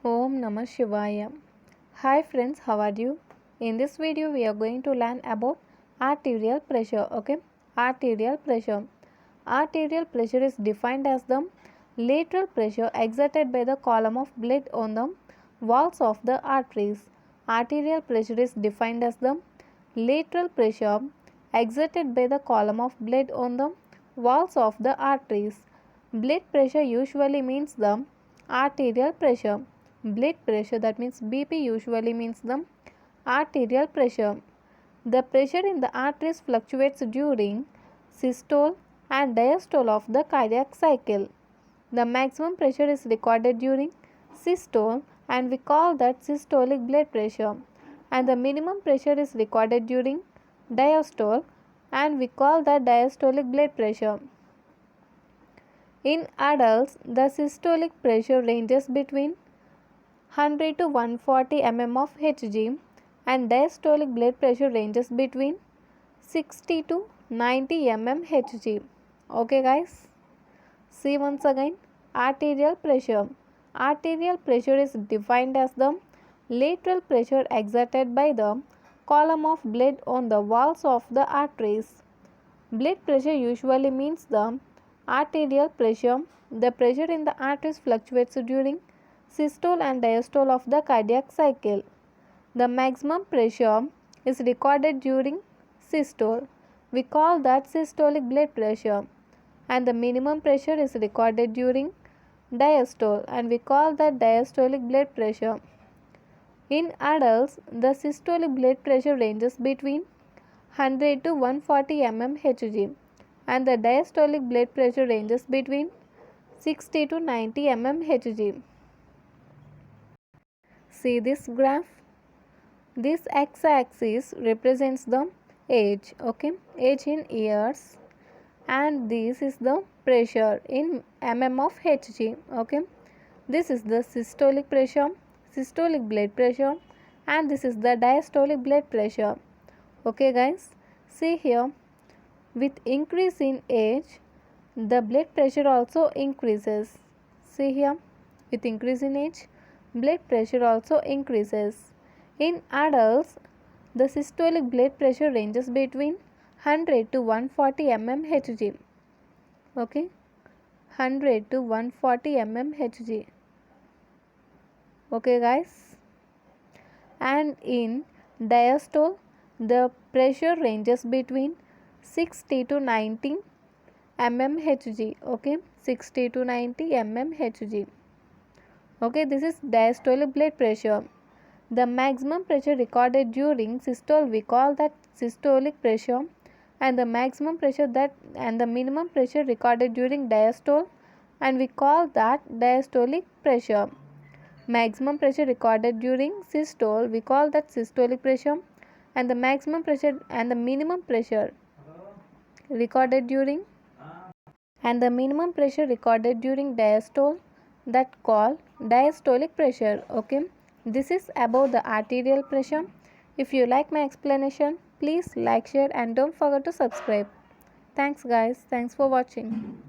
Om Namah Shivaya. Hi friends, how are you? In this video we are going to learn about arterial pressure. Okay, arterial pressure. Arterial pressure is defined as the lateral pressure exerted by the column of blood on the walls of the arteries. Arterial pressure is defined as the lateral pressure exerted by the column of blood on the walls of the arteries. Blood pressure usually means the arterial pressure. Blood pressure, that means BP, usually means the arterial pressure. The pressure in the arteries fluctuates during systole and diastole of the cardiac cycle. The maximum pressure is recorded during systole and we call that systolic blood pressure, and the minimum pressure is recorded during diastole and we call that diastolic blood pressure. In adults, the systolic pressure ranges between 100 to 140 mm of Hg and diastolic blood pressure ranges between 60 to 90 mm Hg. Okay guys, see once again, arterial pressure. Arterial pressure is defined as the lateral pressure exerted by the column of blood on the walls of the arteries. Blood pressure usually means the arterial pressure. The pressure in the arteries fluctuates during systole and diastole of the cardiac cycle. The maximum pressure is recorded during systole. We call that systolic blood pressure, and the minimum pressure is recorded during diastole and we call that diastolic blood pressure. In adults, the systolic blood pressure ranges between 100 to 140 mm Hg and the diastolic blood pressure ranges between 60 to 90 mm Hg. See this graph. This x-axis represents the age, okay, age in years, and this is the pressure in mm of Hg, okay. This is the systolic pressure, systolic blood pressure, and this is the diastolic blood pressure. Okay guys, see here, with increase in age, the blood pressure also increases. See here, with increase in age, blood pressure also increases. In adults, the systolic blood pressure ranges between 100 to 140 mm Hg. Okay, 100 to 140 mm Hg. Okay guys, and in diastole, the pressure ranges between 60 to 90 mm Hg. Okay, 60 to 90 mm Hg. Okay, this is diastolic blood pressure. The maximum pressure recorded during systole we call that systolic pressure, and the maximum pressure and the minimum pressure recorded during diastole and we call that diastolic pressure. Maximum pressure recorded during systole we call that systolic pressure, and the maximum pressure and the minimum pressure recorded during diastole, that called diastolic pressure. Okay, this is about the arterial pressure. If you like my explanation, please like, share and don't forget to subscribe. Thanks guys, thanks for watching.